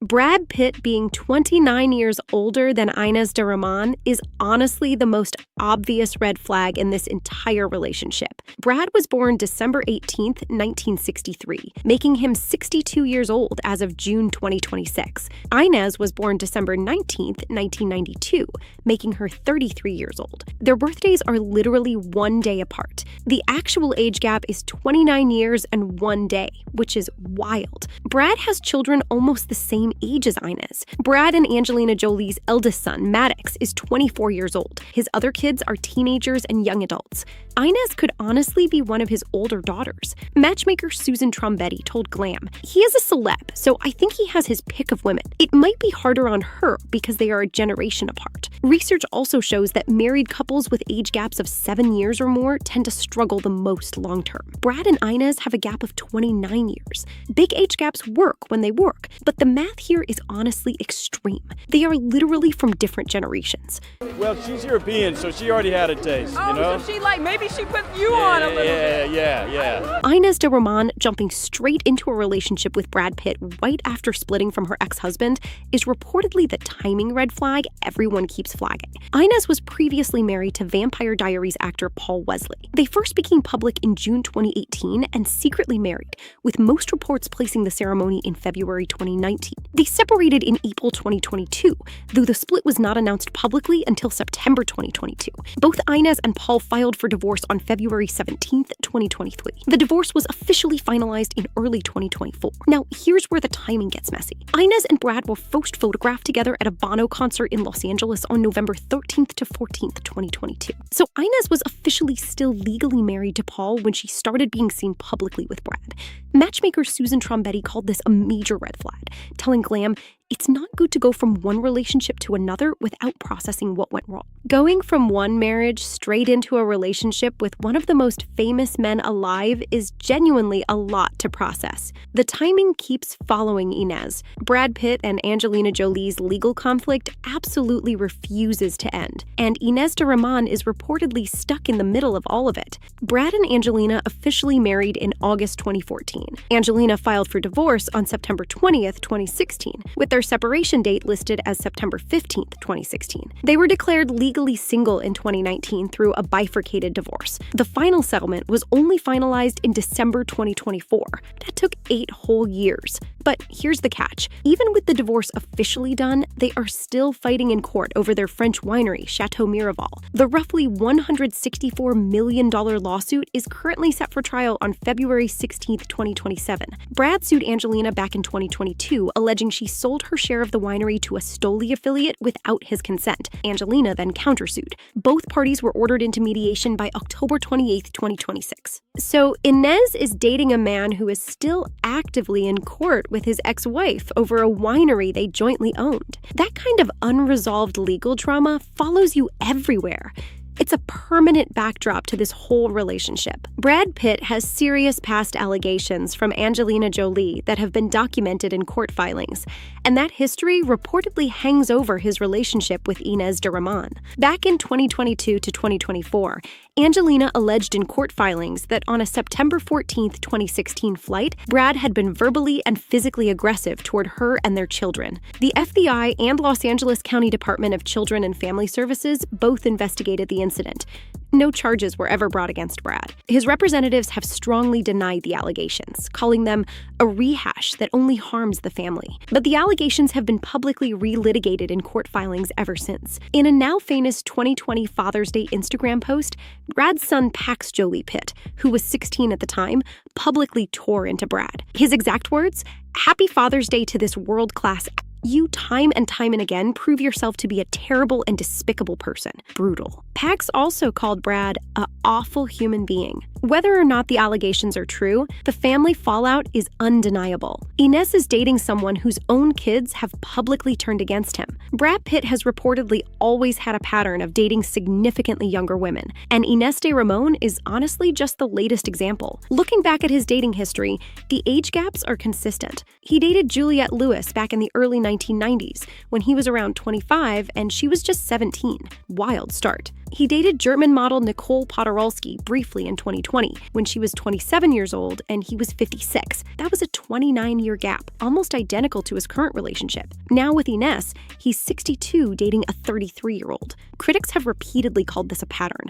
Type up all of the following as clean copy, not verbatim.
Brad Pitt being 29 years older than Ines De Ramon is honestly the most obvious red flag in this entire relationship. Brad was born December 18, 1963, making him 62 years old as of June 2026. Ines was born December 19, 1992, making her 33 years old. Their birthdays are literally 1 day apart. The actual age gap is 29 years and 1 day, which is wild. Brad has children almost the same age as Ines. Brad and Angelina Jolie's eldest son, Maddox, is 24 years old. His other kids are teenagers and young adults. Ines could honestly be one of his older daughters. Matchmaker Susan Trombetti told Glam, "He is a celeb, so I think he has his pick of women. It might be harder on her because they are a generation apart." Research also shows that married couples with age gaps of 7 years or more tend to struggle the most long-term. Brad and Ines have a gap of 29 years. Big age gaps work when they work, but the math here is honestly extreme. They are literally from different generations. Well, she's European, so she already had a taste, you know? So maybe she put you on a little bit. Yeah. Ines De Ramon jumping straight into a relationship with Brad Pitt right after splitting from her ex-husband is reportedly the timing red flag everyone keeps flagging. Ines was previously married to Vampire Diaries actor Paul Wesley. They first became public in June 2018 and secretly married, with most reports placing the ceremony in February 2019. They separated in April 2022, though the split was not announced publicly until September 2022. Both Ines and Paul filed for divorce on February 17, 2023. The divorce was officially finalized in early 2024. Now, here's where the timing gets messy. Ines and Brad were first photographed together at a Bono concert in Los Angeles on November 13th to 14th, 2022. So Ines was officially still legally married to Paul when she started being seen publicly with Brad. Matchmaker Susan Trombetti called this a major red flag, telling Glam, "It's not good to go from one relationship to another without processing what went wrong." Going from one marriage straight into a relationship with one of the most famous men alive is genuinely a lot to process. The timing keeps following Ines. Brad Pitt and Angelina Jolie's legal conflict absolutely refuses to end, and Ines De Ramon is reportedly stuck in the middle of all of it. Brad and Angelina officially married in August 2014. Angelina filed for divorce on September 20th, 2016, with their separation date listed as September 15th, 2016. They were declared legally single in 2019 through a bifurcated divorce. The final settlement was only finalized in December 2024. That took 8 whole years. But here's the catch. Even with the divorce officially done, they are still fighting in court over their French winery, Chateau Miraval. The roughly $164 million lawsuit is currently set for trial on February 16th, 2027. Brad sued Angelina back in 2022, alleging she sold her share of the winery to a Stoli affiliate without his consent. Angelina then countersued. Both parties were ordered into mediation by October 28, 2026. So Ines is dating a man who is still actively in court with his ex-wife over a winery they jointly owned. That kind of unresolved legal drama follows you everywhere. It's a permanent backdrop to this whole relationship. Brad Pitt has serious past allegations from Angelina Jolie that have been documented in court filings, and that history reportedly hangs over his relationship with Ines De Ramon. Back in 2022 to 2024, Angelina alleged in court filings that on a September 14, 2016 flight, Brad had been verbally and physically aggressive toward her and their children. The FBI and Los Angeles County Department of Children and Family Services both investigated the incident. No charges were ever brought against Brad. His representatives have strongly denied the allegations, calling them a rehash that only harms the family. But the allegations have been publicly relitigated in court filings ever since. In a now famous 2020 Father's Day Instagram post, Brad's son Pax Jolie Pitt, who was 16 at the time, publicly tore into Brad. His exact words, "Happy Father's Day to this world-class. You time and again prove yourself to be a terrible and despicable person. Brutal." Pax also called Brad an awful human being. Whether or not the allegations are true, the family fallout is undeniable. Ines is dating someone whose own kids have publicly turned against him. Brad Pitt has reportedly always had a pattern of dating significantly younger women, and Ines De Ramon is honestly just the latest example. Looking back at his dating history, the age gaps are consistent. He dated Juliette Lewis back in the early 1990s, when he was around 25 and she was just 17. Wild start. He dated German model Nicole Podorowski briefly in 2020 when she was 27 years old and he was 56. That was a 29-year gap, almost identical to his current relationship. Now with Ines, he's 62 dating a 33-year-old. Critics have repeatedly called this a pattern.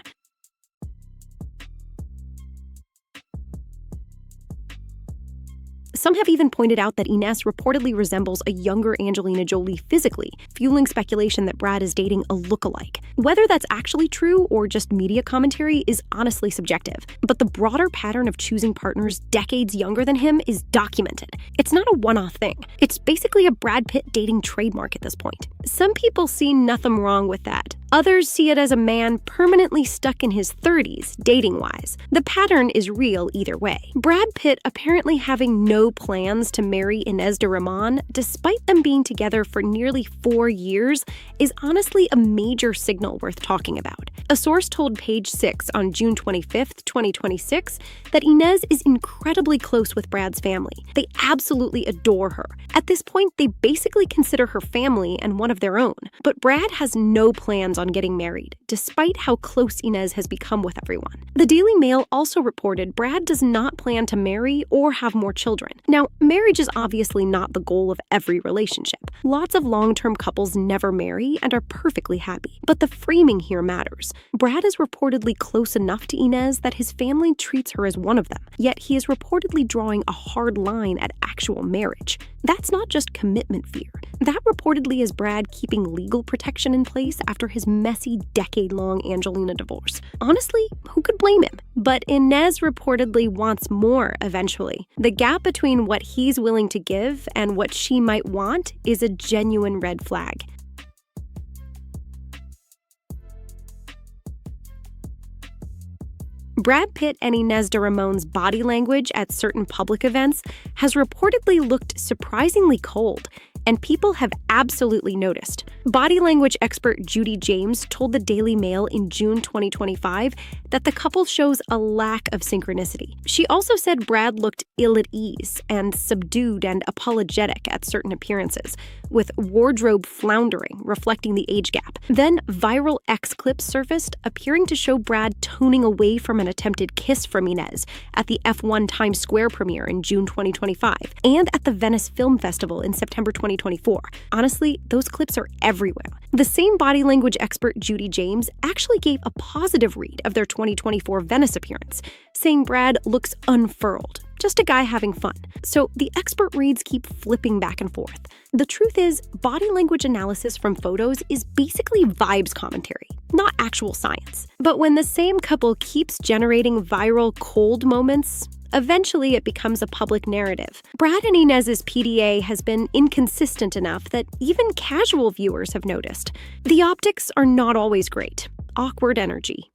Some have even pointed out that Ines reportedly resembles a younger Angelina Jolie physically, fueling speculation that Brad is dating a lookalike. Whether that's actually true or just media commentary is honestly subjective, but the broader pattern of choosing partners decades younger than him is documented. It's not a one-off thing. It's basically a Brad Pitt dating trademark at this point. Some people see nothing wrong with that. Others see it as a man permanently stuck in his 30s, dating-wise. The pattern is real either way. Brad Pitt apparently having no plans to marry Ines De Ramon, despite them being together for nearly 4 years, is honestly a major signal worth talking about. A source told Page 6 on June 25, 2026, that Ines is incredibly close with Brad's family. They absolutely adore her. At this point, they basically consider her family and one of their own. But Brad has no plans on getting married, despite how close Ines has become with everyone. The Daily Mail also reported Brad does not plan to marry or have more children. Now, marriage is obviously not the goal of every relationship. Lots of long-term couples never marry and are perfectly happy. But the framing here matters. Brad is reportedly close enough to Ines that his family treats her as one of them, yet he is reportedly drawing a hard line at actual marriage. That's not just commitment fear. That reportedly is Brad keeping legal protection in place after his messy decade-long Angelina divorce. Honestly, who could blame him? But Ines reportedly wants more eventually. The gap between what he's willing to give and what she might want is a genuine red flag. Brad Pitt and Ines De Ramon's body language at certain public events has reportedly looked surprisingly cold, and people have absolutely noticed. Body language expert Judy James told the Daily Mail in June 2025 that the couple shows a lack of synchronicity. She also said Brad looked ill at ease and subdued and apologetic at certain appearances, with wardrobe floundering reflecting the age gap. Then viral X clips surfaced, appearing to show Brad toning away from an attempted kiss from Ines at the F1 Times Square premiere in June 2025 and at the Venice Film Festival in September 2024. Honestly, those clips are everywhere. The same body language expert Judy James actually gave a positive read of their 2024 Venice appearance, saying Brad looks unfurled, just a guy having fun. So the expert reads keep flipping back and forth. The truth is, body language analysis from photos is basically vibes commentary, not actual science. But when the same couple keeps generating viral cold moments, eventually it becomes a public narrative. Brad and Ines's PDA has been inconsistent enough that even casual viewers have noticed. The optics are not always great. Awkward energy,